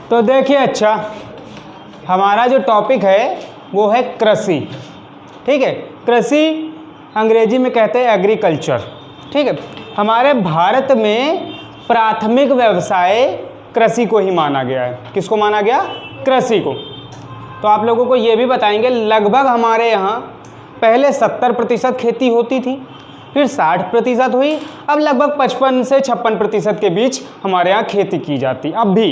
तो देखिए, अच्छा, हमारा जो टॉपिक है वो है कृषि। ठीक है, कृषि अंग्रेजी में कहते हैं एग्रीकल्चर। ठीक है, हमारे भारत में प्राथमिक व्यवसाय कृषि को ही माना गया है। किसको माना गया? कृषि को। तो आप लोगों को ये भी बताएंगे, लगभग हमारे यहाँ पहले 70% खेती होती थी, फिर 60% हुई, अब लगभग 55 से 56% के बीच हमारे यहाँ खेती की जाती। अब भी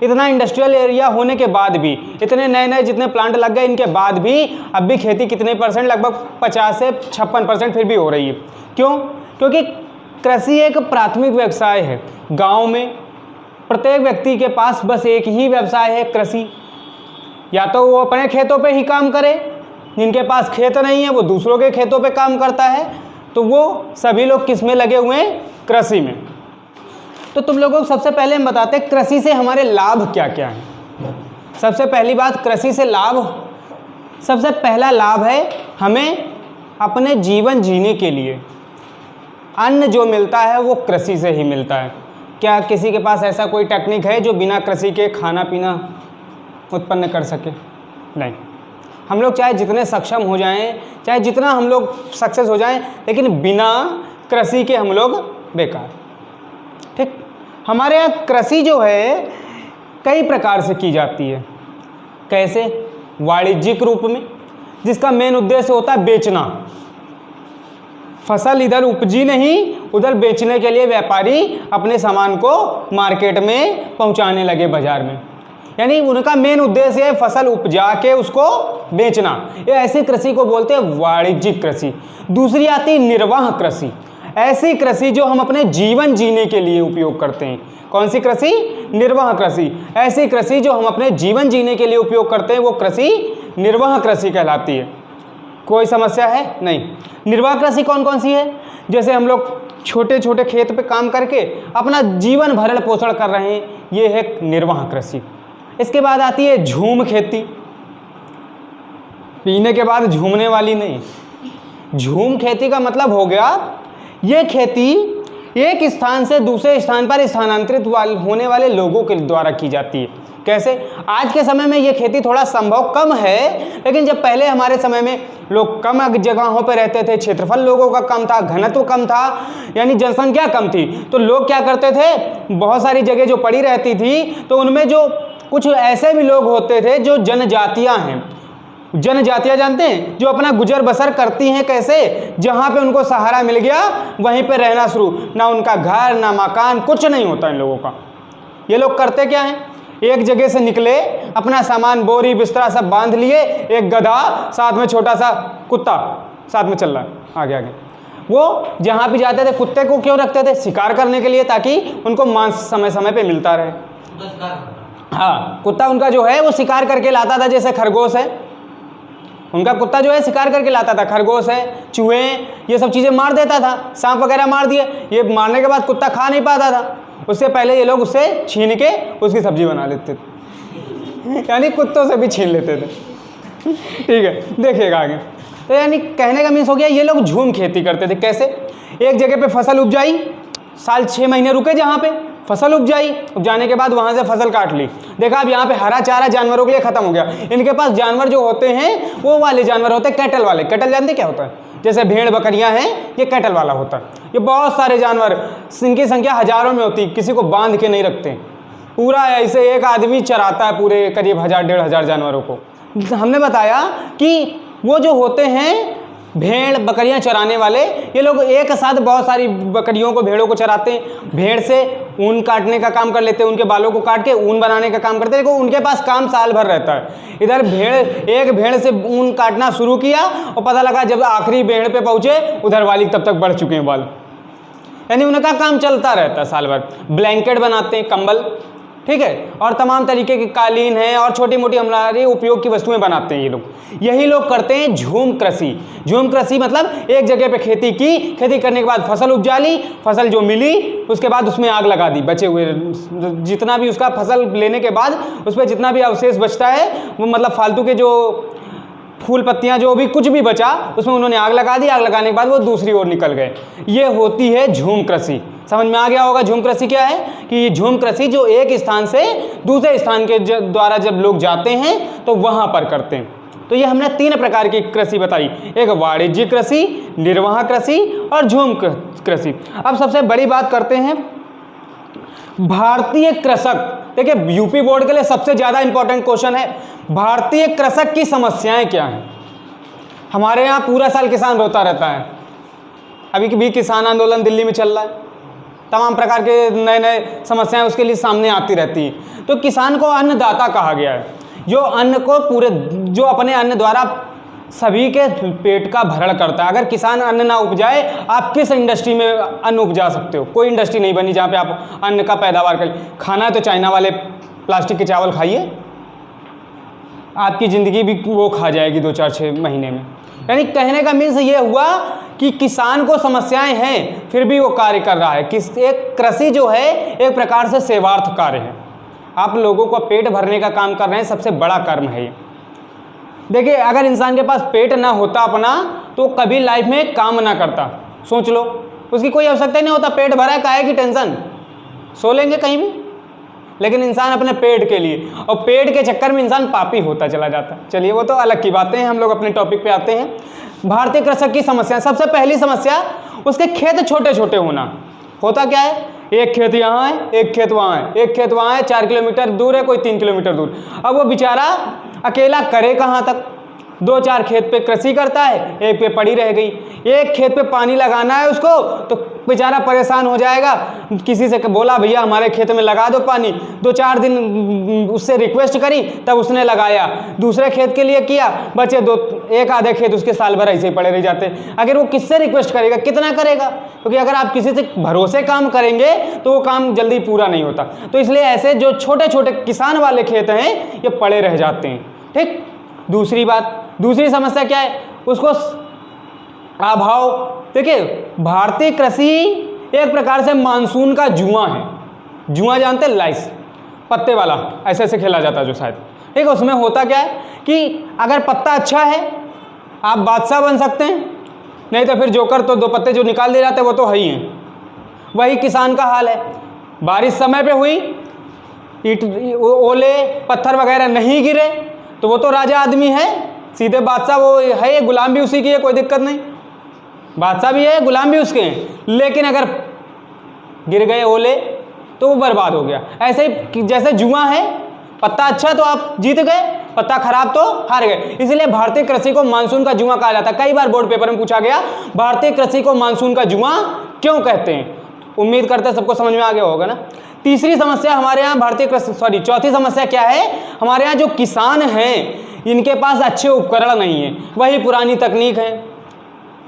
इतना इंडस्ट्रियल एरिया होने के बाद भी, इतने नए नए जितने प्लांट लग गए इनके बाद भी अब भी खेती कितने %? लगभग 50 से 56% फिर भी हो रही है। क्यों? क्योंकि कृषि एक प्राथमिक व्यवसाय है। गाँव में प्रत्येक व्यक्ति के पास बस एक ही व्यवसाय है, कृषि। या तो वो अपने खेतों पे ही काम करे, जिनके पास खेत नहीं है वो दूसरों के खेतों पे काम करता है। तो वो सभी लोग किस में लगे हुए हैं? कृषि में। तो तुम लोगों को सबसे पहले हम बताते हैं कृषि से हमारे लाभ क्या क्या हैं। सबसे पहली बात, कृषि से लाभ, सबसे पहला लाभ है हमें अपने जीवन जीने के लिए अन्न जो मिलता है वो कृषि से ही मिलता है। क्या किसी के पास ऐसा कोई टेक्निक है जो बिना कृषि के खाना पीना उत्पन्न कर सके? नहीं। हम लोग चाहे जितने सक्षम हो जाएं, चाहे जितना हम लोग सक्सेस हो जाएं, लेकिन बिना कृषि के हम लोग बेकार। ठीक, हमारे यहाँ कृषि जो है कई प्रकार से की जाती है। कैसे? वाणिज्यिक रूप में, जिसका मेन उद्देश्य होता है बेचना। फसल इधर उपजी नहीं, उधर बेचने के लिए व्यापारी अपने सामान को मार्केट में पहुंचाने लगे, बाजार में। यानी उनका मेन उद्देश्य है फसल उपजा के उसको बेचना। ये ऐसी कृषि को बोलते हैं वाणिज्यिक कृषि। दूसरी आती है निर्वाह कृषि। ऐसी कृषि जो हम अपने जीवन जीने के लिए उपयोग करते हैं। कौन सी कृषि? निर्वाह कृषि। ऐसी कृषि जो हम अपने जीवन जीने के लिए उपयोग करते हैं वो कृषि निर्वाह कृषि कहलाती है। कोई समस्या है? नहीं। निर्वाह कृषि कौन कौन सी है? जैसे हम लोग छोटे छोटे खेत पे काम करके अपना जीवन भरण पोषण कर रहे हैं, ये है निर्वाह कृषि। इसके बाद आती है झूम खेती। पीने के बाद झूमने वाली नहीं। झूम खेती का मतलब हो गया ये खेती एक स्थान से दूसरे स्थान पर स्थानांतरित होने वाले लोगों के द्वारा की जाती है। कैसे? आज के समय में ये खेती थोड़ा संभव कम है, लेकिन जब पहले हमारे समय में लोग कम जगहों पर रहते थे, क्षेत्रफल लोगों का कम था, घनत्व कम था, यानी जनसंख्या कम थी, तो लोग क्या करते थे, बहुत सारी जगह जो पड़ी रहती थी तो उनमें जो कुछ ऐसे भी लोग होते थे जो जनजातियां हैं। जनजातियां जानते हैं? जो अपना गुजर बसर करती हैं। कैसे? जहां पे उनको सहारा मिल गया वहीं पे रहना शुरू, ना उनका घर ना मकान, कुछ नहीं होता इन लोगों का। ये लोग करते क्या हैं? एक जगह से निकले, अपना सामान बोरी बिस्तरा सब बांध लिए, एक गधा साथ में छोटा सा कुत्ता साथ में चल रहा है आगे आगे। वो जहां भी जाते थे कुत्ते को क्यों रखते थे? शिकार करने के लिए, ताकि उनको मांस समय समय पे मिलता रहे। हाँ, कुत्ता उनका जो है वो शिकार करके लाता था। जैसे खरगोश है, उनका कुत्ता जो है शिकार करके लाता था। खरगोश है, चूहे, ये सब चीज़ें मार देता था। सांप वगैरह मार दिए, ये मारने के बाद कुत्ता खा नहीं पाता था, उससे पहले ये लोग उससे छीन के उसकी सब्जी बना लेते थे। यानी कुत्तों से भी छीन लेते थे। ठीक है, देखिएगा आगे। तो यानी कहने का मीन्स हो गया ये लोग झूम खेती करते थे। कैसे? एक जगह पे फसल उपजाई, साल 6 महीने रुके, जहाँ पे फसल उपजाई, उपजाने के बाद वहाँ से फसल काट ली। देखा अब यहाँ पे हरा चारा जानवरों के लिए खत्म हो गया। इनके पास जानवर जो होते हैं वो वाले जानवर होते हैं कैटल वाले। कैटल जानते क्या होता है? जैसे भेड़ बकरियां हैं, ये कैटल वाला होता है। ये बहुत सारे जानवर, इनकी संख्या हजारों में होती, किसी को बांध के नहीं रखते, पूरा ऐसे एक आदमी चराता है पूरे करीब 1000-1500 जानवरों को। हमने बताया कि वो जो होते हैं भेड़ बकरियां चराने वाले, ये लोग एक साथ बहुत सारी बकरियों को, भेड़ों को चराते हैं। भेड़ से ऊन काटने का काम कर लेते हैं, उनके बालों को काट के ऊन बनाने का काम करते हैं। देखो उनके पास काम साल भर रहता है। इधर एक भेड़ से ऊन काटना शुरू किया और पता लगा जब आखिरी भेड़ पे पहुंचे उधर वाली तब तक बढ़ चुके हैं बाल। यानी उनका काम चलता रहता है साल भर। ब्लैंकेट बनाते हैं, कंबल, ठीक है, और तमाम तरीके की कालीन है और छोटी मोटी हमारी उपयोग की वस्तुएं बनाते हैं ये लोग। यही लोग करते हैं झूम कृषि। झूम कृषि मतलब एक जगह पे खेती की, खेती करने के बाद फसल उपजा ली, फसल जो मिली उसके बाद उसमें आग लगा दी। बचे हुए जितना भी उसका फसल लेने के बाद उस पर जितना भी अवशेष बचता है वो, मतलब फालतू के जो फूल पत्तियां जो भी कुछ भी बचा उसमें उन्होंने आग लगा दी, आग लगाने के बाद वो दूसरी ओर निकल गए। ये होती है झूम कृषि। समझ में आ गया होगा झूम कृषि क्या है, कि ये झूम कृषि जो एक स्थान से दूसरे स्थान के द्वारा जब लोग जाते हैं तो वहां पर करते हैं। तो ये हमने 3 प्रकार की कृषि बताई, एक वाणिज्यिक कृषि, निर्वाह कृषि और झूम कृषि। अब सबसे बड़ी बात करते हैं भारतीय कृषक। देखिए यूपी बोर्ड के लिए सबसे ज़्यादा इंपॉर्टेंट क्वेश्चन है, भारतीय कृषक की समस्याएं क्या हैं। हमारे यहाँ पूरा साल किसान रोता रहता है, अभी भी किसान आंदोलन दिल्ली में चल रहा है, तमाम प्रकार के नए नए समस्याएं उसके लिए सामने आती रहती हैं। तो किसान को अन्नदाता कहा गया है, जो अन्न को जो अपने अन्न द्वारा सभी के पेट का भरण करता है। अगर किसान अन्न ना उपजाए, आप किस इंडस्ट्री में अन्न उपजा सकते हो? कोई इंडस्ट्री नहीं बनी जहाँ पे आप अन्न का पैदावार करें। खाना है तो चाइना वाले प्लास्टिक के चावल खाइए, आपकी ज़िंदगी भी वो खा जाएगी 2-4-6 महीने में। यानी कहने का मीन्स ये हुआ कि किसान को समस्याएं हैं फिर भी वो कार्य कर रहा है। एक कृषि जो है एक प्रकार से सेवार्थ कार्य है, आप लोगों को पेट भरने का काम कर रहे हैं, सबसे बड़ा कर्म है ये। देखिए अगर इंसान के पास पेट ना होता अपना तो कभी लाइफ में काम ना करता। सोच लो, उसकी कोई आवश्यकता ही नहीं होता, पेट भरा है, काहे की टेंशन, सो लेंगे कहीं भी। लेकिन इंसान अपने पेट के लिए, और पेट के चक्कर में इंसान पापी होता चला जाता है। चलिए वो तो अलग की बातें हैं, हम लोग अपने टॉपिक पे आते हैं। भारतीय कृषक की समस्या, सबसे पहली समस्या उसके खेत छोटे छोटे होना। होता क्या है, एक खेत यहाँ है, एक खेत वहाँ है, एक खेत वहाँ है, 4 किलोमीटर दूर है, कोई 3 किलोमीटर दूर। अब वो बेचारा अकेला करे कहाँ तक, 2-4 खेत पे कृषि करता है, एक पे पड़ी रह गई। एक खेत पे पानी लगाना है उसको तो बेचारा परेशान हो जाएगा। किसी से बोला भैया हमारे खेत में लगा दो पानी, 2-4 दिन उससे रिक्वेस्ट करी तब उसने लगाया। दूसरे खेत के लिए किया, बचे 1 आधे खेत उसके साल भर ऐसे ही पड़े रह जाते। अगर वो किससे रिक्वेस्ट करेगा, कितना करेगा? क्योंकि अगर आप किसी से भरोसे काम करेंगे तो वो काम जल्दी पूरा नहीं होता। तो इसलिए ऐसे जो छोटे छोटे किसान वाले खेत हैं ये पड़े रह जाते हैं। ठीक, दूसरी समस्या क्या है, उसको अभाव। देखिए भारतीय कृषि एक प्रकार से मानसून का जुआ है। जुआ जानते हैं, लाइस पत्ते वाला ऐसे ऐसे खेला जाता है जो शायद, ठीक है। उसमें होता क्या है कि अगर पत्ता अच्छा है आप बादशाह बन सकते हैं, नहीं तो फिर जोकर, तो 2 पत्ते जो निकाल दिए जाते हैं वो तो है ही हैं। वही किसान का हाल है, बारिश समय पे हुई, ओले पत्थर वगैरह नहीं गिरे तो वो तो राजा आदमी है, सीधे बादशाह वो है, गुलाम भी उसी की है, कोई दिक्कत नहीं, बादशाह भी है गुलाम भी उसके हैं। लेकिन अगर गिर गए ओले तो वो बर्बाद हो गया। ऐसे ही जैसे जुआ है, पत्ता अच्छा तो आप जीत गए, पत्ता खराब तो हार गए। इसलिए भारतीय कृषि को मानसून का जुआ कहा जाता है। कई बार बोर्ड पेपर में पूछा गया भारतीय कृषि को मानसून का जुआ क्यों कहते हैं। उम्मीद करते हैं सबको समझ में आ गया होगा ना। तीसरी समस्या हमारे यहाँ चौथी समस्या क्या है, हमारे यहाँ जो किसान हैं इनके पास अच्छे उपकरण नहीं है, वही पुरानी तकनीक है,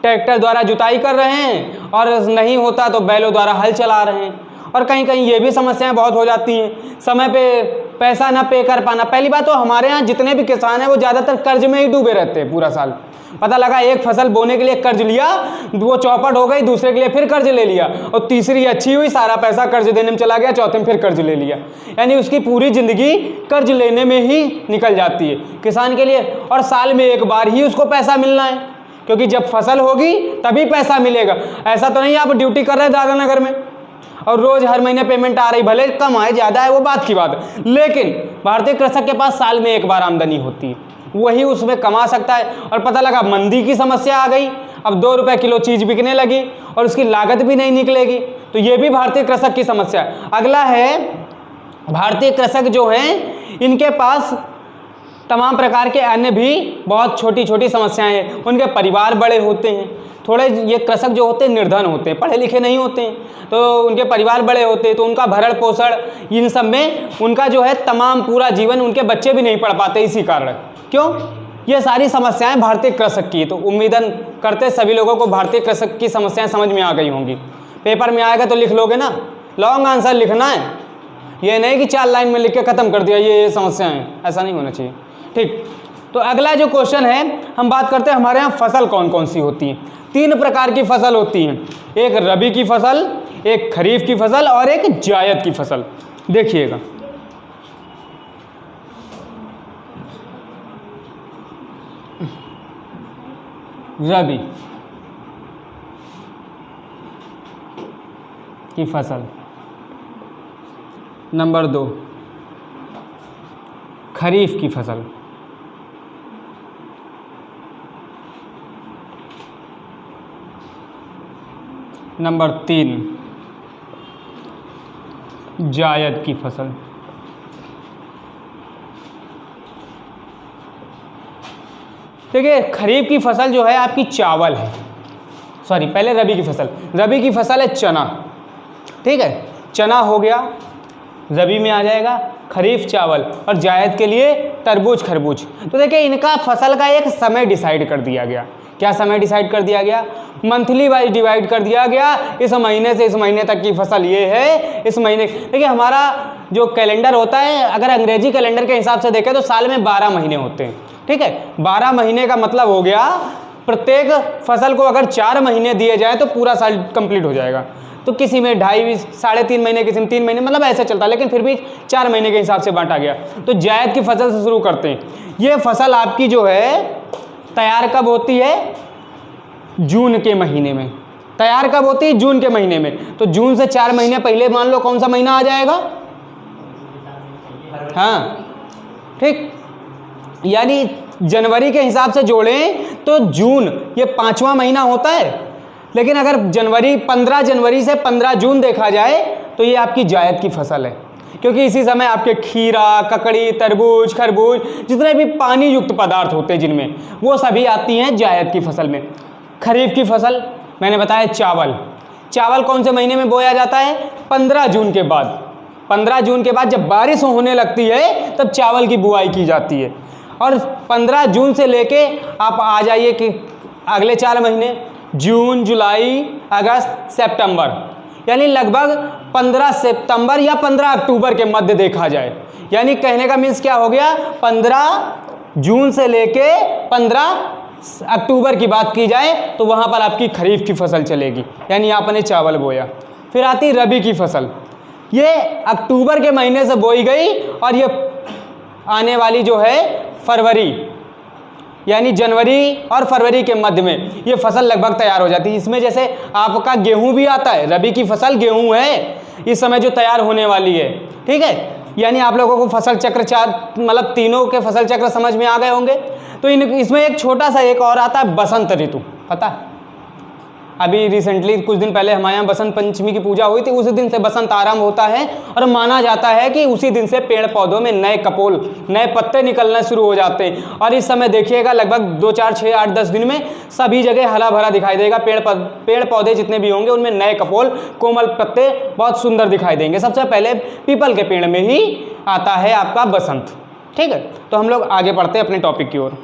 ट्रैक्टर द्वारा जुताई कर रहे हैं और नहीं होता तो बैलों द्वारा हल चला रहे हैं। और कहीं कहीं ये भी समस्याएं बहुत हो जाती हैं, समय पे पैसा ना पे कर पाना। पहली बात तो हमारे यहाँ जितने भी किसान हैं वो ज़्यादातर कर्ज में ही डूबे रहते हैं पूरा साल। पता लगा एक फसल बोने के लिए कर्ज लिया, वो चौपट हो गई, दूसरे के लिए फिर कर्ज ले लिया, और तीसरी अच्छी हुई, सारा पैसा कर्ज देने में चला गया, चौथे में फिर कर्ज ले लिया। यानी उसकी पूरी ज़िंदगी कर्ज लेने में ही निकल जाती है किसान के लिए। और साल में एक बार ही उसको पैसा मिलना है, क्योंकि जब फसल होगी तभी पैसा मिलेगा। ऐसा तो नहीं आप ड्यूटी कर रहे हैं दादानगर में और रोज़ हर महीने पेमेंट आ रही, भले कम आए ज़्यादा है वो बात की बात है, लेकिन भारतीय कृषक के पास साल में एक बार आमदनी होती है, वही उसमें कमा सकता है। और पता लगा मंदी की समस्या आ गई, अब 2 रुपये किलो चीज़ बिकने लगी और उसकी लागत भी नहीं निकलेगी, तो ये भी भारतीय कृषक की समस्या है। अगला है भारतीय कृषक जो हैं इनके पास तमाम प्रकार के अन्य भी बहुत छोटी छोटी समस्याएं हैं। उनके परिवार बड़े होते हैं, थोड़े ये कृषक जो होते हैं निर्धन होते हैं, पढ़े लिखे नहीं होते हैं, तो उनके परिवार बड़े होते हैं, तो उनका भरण पोषण इन सब में उनका जो है तमाम पूरा जीवन, उनके बच्चे भी नहीं पढ़ पाते इसी कारण। क्यों? ये सारी समस्याएं भारतीय कृषक की। तो उम्मीदन करते सभी लोगों को भारतीय कृषक की समस्याएं समझ में आ गई होंगी। पेपर में आएगा तो लिख लोगे ना, लॉन्ग आंसर लिखना है, ये नहीं कि 4 लाइन में लिख के ख़त्म कर दिया ये समस्याएं, ऐसा नहीं होना चाहिए। ठीक, तो अगला जो क्वेश्चन है हम बात करते हैं हमारे यहाँ फसल कौन कौन सी होती हैं। 3 प्रकार की फसल होती हैं, एक रबी की फसल, एक खरीफ की फसल और एक जायद की फसल। देखिएगा रबी की फसल। नंबर 2 खरीफ की फसल। नंबर 3 जायद की फसल। देखिए खरीफ की फसल जो है आपकी चावल है, सॉरी पहले रबी की फसल। रबी की फसल है चना, ठीक है, चना हो गया, रबी में आ जाएगा, खरीफ चावल, और जायद के लिए तरबूज खरबूज। तो देखिए इनका फसल का एक समय डिसाइड कर दिया गया। क्या समय डिसाइड कर दिया गया? मंथली वाइज डिवाइड कर दिया गया, इस महीने से इस महीने तक की फसल ये है, इस महीने। देखिए हमारा जो कैलेंडर होता है, अगर अंग्रेजी कैलेंडर के हिसाब से देखें तो साल में 12 महीने होते हैं, ठीक है। 12 महीने का मतलब हो गया प्रत्येक फसल को अगर 4 महीने दिए जाए तो पूरा साल कंप्लीट हो जाएगा। तो किसी में 2.5 साढ़े 3 महीने, किसी में 3 महीने, मतलब ऐसे चलता है, लेकिन फिर भी 4 महीने के हिसाब से बांटा गया। तो जायद की फसल से शुरू करते हैं। ये फसल आपकी जो है तैयार कब होती है? जून के महीने में। तैयार कब होती है? जून के महीने में। तो जून से 4 महीने पहले मान लो कौन सा महीना आ जाएगा? हाँ ठीक, यानी जनवरी के हिसाब से जोड़ें तो जून ये 5वां महीना होता है। लेकिन अगर 15 जनवरी से 15 जून देखा जाए तो ये आपकी जायद की फसल है, क्योंकि इसी समय आपके खीरा, ककड़ी, तरबूज, खरबूज, जितने भी पानी युक्त पदार्थ होते हैं जिनमें, वो सभी आती हैं जायद की फसल में। खरीफ की फसल मैंने बताया चावल। चावल कौन से महीने में बोया जाता है? 15 जून के बाद। 15 जून के बाद जब बारिश होने लगती है तब चावल की बुआई की जाती है। और 15 जून से लेके आप आ जाइए कि अगले 4 महीने, जून, जुलाई, अगस्त, सितंबर, यानी लगभग 15 सितंबर या 15 अक्टूबर के मध्य देखा जाए। यानी कहने का मीन्स क्या हो गया? 15 जून से लेके 15 अक्टूबर की बात की जाए तो वहाँ पर आपकी खरीफ की फसल चलेगी, यानी आपने चावल बोया। फिर आती रबी की फसल। ये अक्टूबर के महीने से बोई गई और ये आने वाली जो है फरवरी, यानी जनवरी और फरवरी के मध्य में ये फसल लगभग तैयार हो जाती है। इसमें जैसे आपका गेहूं भी आता है, रबी की फसल गेहूं है इस समय जो तैयार होने वाली है, ठीक है। यानी आप लोगों को फसल चक्र मतलब तीनों के फसल चक्र समझ में आ गए होंगे। तो इसमें एक छोटा सा एक और आता है बसंत ऋतु, पता है? अभी रिसेंटली कुछ दिन पहले हमारे यहाँ बसंत पंचमी की पूजा हुई थी। उसी दिन से बसंत आरंभ होता है और माना जाता है कि उसी दिन से पेड़ पौधों में नए कपोल, नए पत्ते निकलना शुरू हो जाते हैं। और इस समय देखिएगा लगभग 2, 4, 6, 8, 10 दिन में सभी जगह हरा भरा दिखाई देगा। पेड़ पौधे जितने भी होंगे उनमें नए कपोल, कोमल पत्ते बहुत सुंदर दिखाई देंगे। सबसे पहले पीपल के पेड़ में ही आता है आपका बसंत, ठीक है। तो हम लोग आगे बढ़ते हैं अपने टॉपिक की ओर।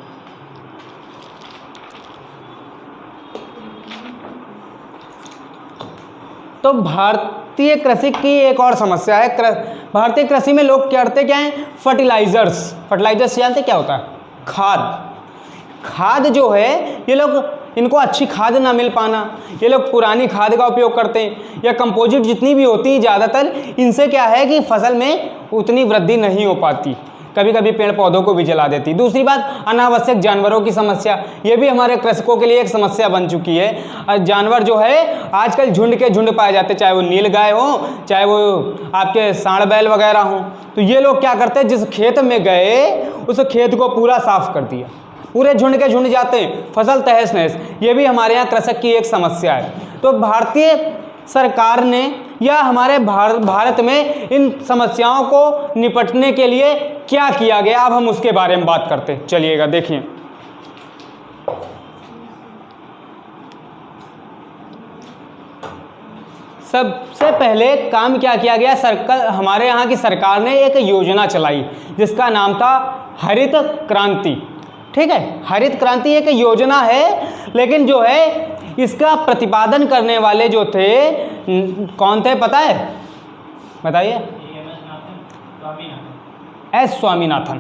तो भारतीय कृषि की एक और समस्या है। भारतीय कृषि में लोग करते क्या हैं? फर्टिलाइजर्स जानते क्या होता है? खाद जो है ये लोग, इनको अच्छी खाद ना मिल पाना, ये लोग पुरानी खाद का उपयोग करते हैं या कंपोजिट जितनी भी होती है ज़्यादातर, इनसे क्या है कि फसल में उतनी वृद्धि नहीं हो पाती, कभी कभी पेड़ पौधों को भी जला देती। दूसरी बात, अनावश्यक जानवरों की समस्या, ये भी हमारे कृषकों के लिए एक समस्या बन चुकी है। जानवर जो है आजकल झुंड के झुंड पाए जाते, चाहे वो नील गाय हो, चाहे वो आपके सांड बैल वगैरह हो। तो ये लोग क्या करते हैं, जिस खेत में गए उस खेत को पूरा साफ कर दिया, पूरे झुंड के झुंड जाते हैं, फसल तहस नहस। ये भी हमारे यहाँ कृषक की एक समस्या है। तो भारतीय सरकार ने या हमारे भारत में इन समस्याओं को निपटने के लिए क्या किया गया, अब हम उसके बारे में बात करते हैं। चलिएगा देखिए, सबसे पहले काम क्या किया गया, हमारे यहाँ की सरकार ने एक योजना चलाई जिसका नाम था हरित क्रांति, ठीक है। हरित क्रांति एक योजना है, लेकिन जो है इसका प्रतिपादन करने वाले जो थे कौन थे पता है? बताइए। एस स्वामीनाथन,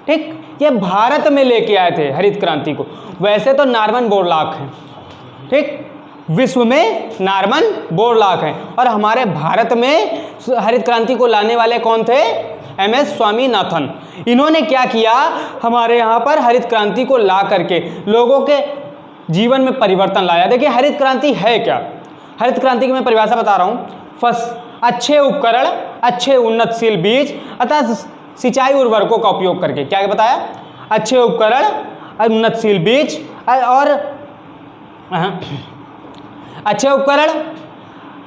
ठीक। ये भारत में लेके आए थे हरित क्रांति को। वैसे तो नॉर्मन बोरलॉग हैं, ठीक, विश्व में नॉर्मन बोरलॉग हैं, और हमारे भारत में हरित क्रांति को लाने वाले कौन थे? एस स्वामीनाथन। इन्होंने क्या किया, हमारे यहाँ पर हरित क्रांति को ला करके लोगों के जीवन में परिवर्तन लाया। देखिए हरित क्रांति है क्या? हरित क्रांति की मैं परिभाषा बता रहा हूँ। अच्छे उपकरण, अच्छे उन्नतशील बीज अर्थात सिंचाई उर्वरकों का उपयोग करके, क्या बताया? अच्छे उपकरण, उन्नतशील बीज और अच्छे उपकरण,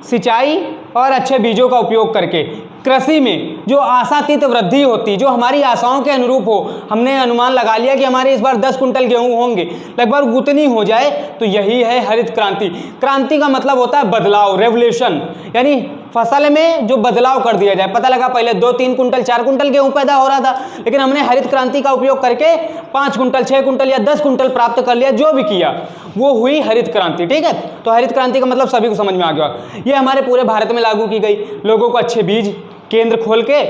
सिंचाई और अच्छे बीजों का उपयोग करके कृषि में जो आशातीत वृद्धि होती, जो हमारी आशाओं के अनुरूप हो, हमने अनुमान लगा लिया कि हमारे इस बार 10 कुंटल गेहूं होंगे, लगभग उतनी हो जाए, तो यही है हरित क्रांति। क्रांति का मतलब होता है बदलाव, रेवोल्यूशन, यानी फसल में जो बदलाव कर दिया जाए। पता लगा पहले 2-3 कुंटल 4 कुंटल गेहूं पैदा हो रहा था, लेकिन हमने हरित क्रांति का उपयोग करके 5 कुंटल 6 कुंटल या 10 कुंटल प्राप्त कर लिया, जो भी किया वो हुई हरित क्रांति। ठीक है, तो हरित क्रांति का मतलब सभी को समझ में आ गया। ये हमारे पूरे भारत में लागू की गई। लोगों को अच्छे बीज केंद्र खोल के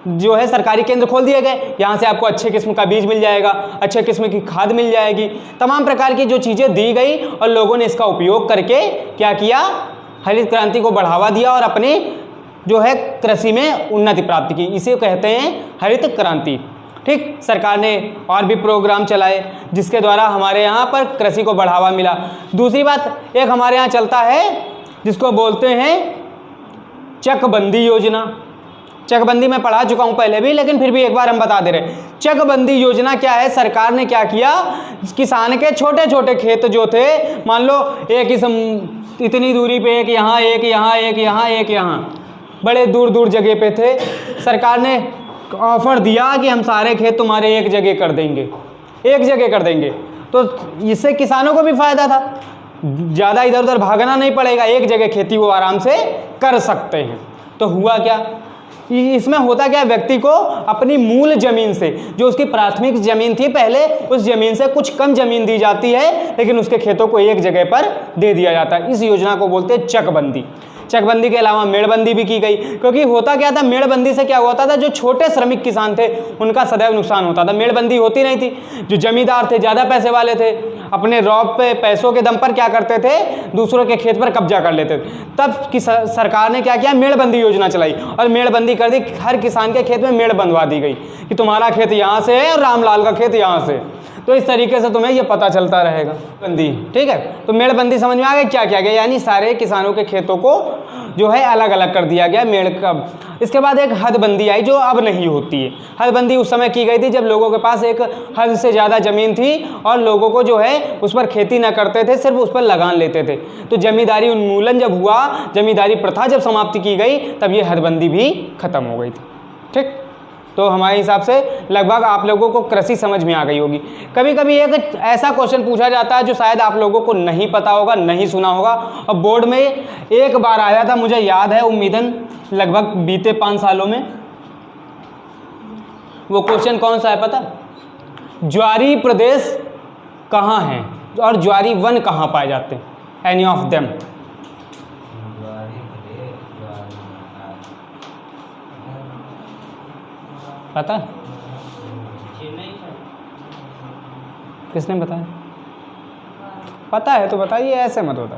जो है सरकारी केंद्र खोल दिए गए, यहाँ से आपको अच्छे किस्म का बीज मिल जाएगा, अच्छे किस्म की खाद मिल जाएगी, तमाम प्रकार की जो चीज़ें दी गई और लोगों ने इसका उपयोग करके क्या किया? हरित क्रांति को बढ़ावा दिया और अपने जो है कृषि में उन्नति प्राप्त की। इसे कहते हैं हरित क्रांति। ठीक, सरकार ने और भी प्रोग्राम चलाए जिसके द्वारा हमारे यहाँ पर कृषि को बढ़ावा मिला। दूसरी बात, एक हमारे यहाँ चलता है जिसको बोलते हैं चकबंदी योजना। चकबंदी मैं पढ़ा चुका हूँ पहले भी, लेकिन फिर भी एक बार हम बता दे रहे। चकबंदी योजना क्या है? सरकार ने क्या किया, किसान के छोटे छोटे खेत जो थे, मान लो एक ही इतनी दूरी पे एक यहाँ, एक यहाँ, एक यहाँ, एक यहाँ, बड़े दूर दूर जगह पे थे, सरकार ने ऑफर दिया कि हम सारे खेत तुम्हारे एक जगह कर देंगे, एक जगह कर देंगे। तो इससे किसानों को भी फायदा था, ज़्यादा इधर उधर भागना नहीं पड़ेगा, एक जगह खेती वो आराम से कर सकते हैं। तो हुआ क्या, इसमें होता क्या, व्यक्ति को अपनी मूल जमीन से, जो उसकी प्राथमिक जमीन थी पहले, उस जमीन से कुछ कम जमीन दी जाती है, लेकिन उसके खेतों को एक जगह पर दे दिया जाता है। इस योजना को बोलते हैं चकबंदी। चकबंदी के अलावा मेड़बंदी भी की गई, क्योंकि होता क्या था, मेड़बंदी से क्या होता था, जो छोटे श्रमिक किसान थे उनका सदैव नुकसान होता था। मेड़बंदी होती नहीं थी, जो जमींदार थे, ज़्यादा पैसे वाले थे, अपने रौब पे पैसों के दम पर क्या करते थे, दूसरों के खेत पर कब्जा कर लेते थे। तब की सरकार ने क्या किया, मेड़बंदी योजना चलाई और मेड़बंदी कर दी। हर किसान के खेत में मेड़ बंधवा दी गई कि तुम्हारा खेत यहाँ से है और रामलाल का खेत यहाँ से, तो इस तरीके से तुम्हें ये पता चलता रहेगा। बंदी, ठीक है, तो मेड़बंदी समझ में आ गई क्या किया गया, यानी सारे किसानों के खेतों को जो है अलग अलग कर दिया गया मेड़ का। इसके बाद एक हदबंदी आई जो अब नहीं होती है। हदबंदी उस समय की गई थी जब लोगों के पास एक हद से ज़्यादा ज़मीन थी और लोगों को जो है उस पर खेती न करते थे, सिर्फ उस पर लगान लेते थे। तो जमींदारी उन्मूलन जब हुआ, जमींदारी प्रथा जब समाप्ति की गई, तब ये हदबंदी भी खत्म हो गई थी। ठीक, तो हमारे हिसाब से लगभग आप लोगों को कृषि समझ में आ गई होगी। कभी कभी एक ऐसा क्वेश्चन पूछा जाता है जो शायद आप लोगों को नहीं पता होगा, नहीं सुना होगा, और बोर्ड में एक बार आया था, मुझे याद है, उम्मीदन लगभग बीते 5 सालों में। वो क्वेश्चन कौन सा है पता? ज्वारी प्रदेश कहाँ है और ज्वारी वन कहाँ पाए जाते हैं? Any of them? पता? किसने बताया? पता है तो बताइए, ऐसे मत होता।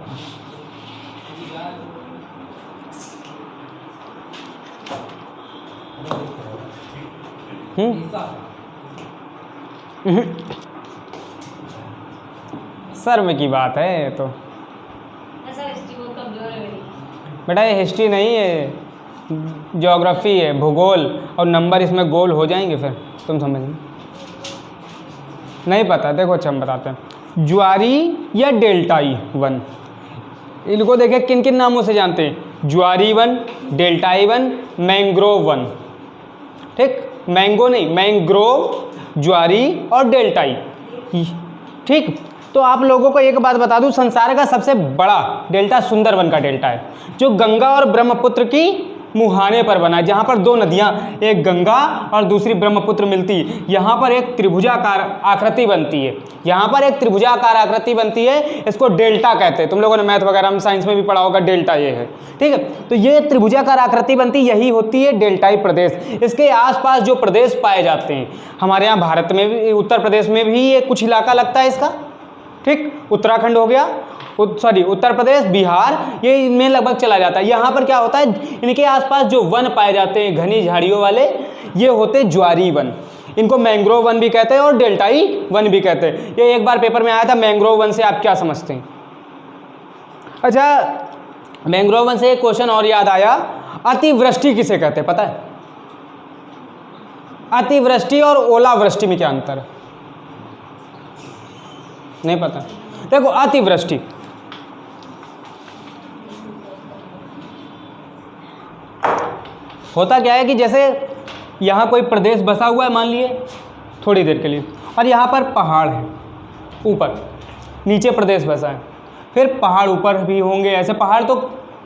सर्व की बात है तो बेटा, ये हिस्ट्री नहीं है, ज्योग्राफी है, भूगोल, और नंबर इसमें गोल हो जाएंगे, फिर तुम समझ नहीं पता। देखो अच्छा हम बताते हैं, ज्वारी या डेल्टाई वन, इनको देखे किन किन नामों से जानते हैं? ज्वारी वन, डेल्टाई वन, मैंग्रोव वन। ठीक, मैंगो नहीं, मैंग्रोव, ज्वारी और डेल्टाई। ठीक, तो आप लोगों को एक बात बता दूं, संसार का सबसे बड़ा डेल्टा सुंदरवन का डेल्टा है, जो गंगा और ब्रह्मपुत्र की मुहाने पर बना है, जहाँ पर 2 नदियाँ, एक गंगा और दूसरी ब्रह्मपुत्र मिलती है। यहाँ पर एक त्रिभुजाकार आकृति बनती है, यहाँ पर एक त्रिभुजाकार आकृति बनती है, इसको डेल्टा कहते हैं। तुम लोगों ने मैथ वगैरह में, साइंस में भी पढ़ा होगा, डेल्टा ये है। ठीक है, तो ये त्रिभुजाकार आकृति बनती, यही होती है डेल्टाई प्रदेश। इसके आसपास जो प्रदेश पाए जाते हैं, हमारे यहाँ भारत में भी, उत्तर प्रदेश में भी ये कुछ इलाका लगता है इसका। ठीक, उत्तराखंड हो गया, उत्तर प्रदेश, बिहार, ये इनमें लगभग चला जाता है। यहाँ पर क्या होता है, इनके आसपास जो वन पाए जाते हैं घनी झाड़ियों वाले, ये होते ज्वारी वन। इनको मैंग्रोव वन भी कहते हैं और डेल्टाई वन भी कहते हैं। ये एक बार पेपर में आया था। मैंग्रोव वन से आप क्या समझते हैं? अच्छा, मैंग्रोव वन से एक क्वेश्चन और याद आया, अतिवृष्टि किसे कहते हैं, पता है? अतिवृष्टि और ओलावृष्टि में क्या अंतर है? नहीं पता? देखो, अतिवृष्टि होता क्या है कि जैसे यहाँ कोई प्रदेश बसा हुआ है मान लिए थोड़ी देर के लिए, और यहाँ पर पहाड़ है, ऊपर नीचे प्रदेश बसा है, फिर पहाड़ ऊपर भी होंगे। ऐसे पहाड़ तो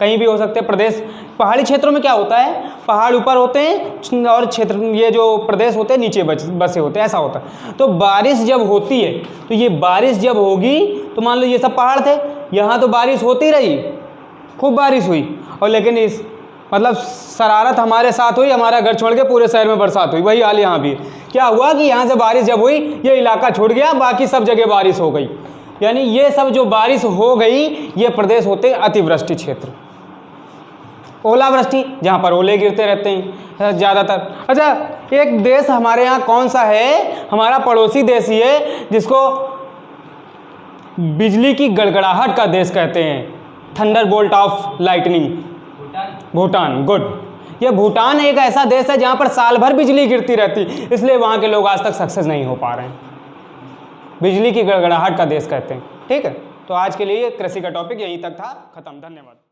कहीं भी हो सकते हैं। प्रदेश पहाड़ी क्षेत्रों में क्या होता है, पहाड़ ऊपर होते हैं और क्षेत्र ये जो प्रदेश होते हैं नीचे बसे होते हैं, ऐसा होता है। तो बारिश जब होती है तो ये बारिश जब होगी तो मान लो ये सब पहाड़ थे, यहाँ तो बारिश होती रही, खूब बारिश हुई, और लेकिन इस मतलब शरारत हमारे साथ हुई, हमारा घर छोड़ के पूरे शहर में बरसात हुई। वही हाल यहाँ भी क्या हुआ कि यहाँ से बारिश जब हुई ये इलाका छूट गया, बाकी सब जगह बारिश हो गई। यानी ये सब जो बारिश हो गई ये प्रदेश होते अतिवृष्टि क्षेत्र। ओलावृष्टि जहाँ पर ओले गिरते रहते हैं ज़्यादातर। अच्छा, एक देश हमारे यहाँ कौन सा है, हमारा पड़ोसी देश ही है जिसको बिजली की गड़गड़ाहट का देश कहते हैं, Thunderbolt of lightning, Bhutan. Good. ये भूटान एक ऐसा देश है जहाँ पर साल भर बिजली गिरती रहती, इसलिए वहाँ के लोग आज तक सक्सेस नहीं हो पा रहे हैं। बिजली की गड़गड़ाहट का देश कहते हैं। ठीक है, तो आज के लिए कृषि का टॉपिक यहीं तक था, खत्म। धन्यवाद।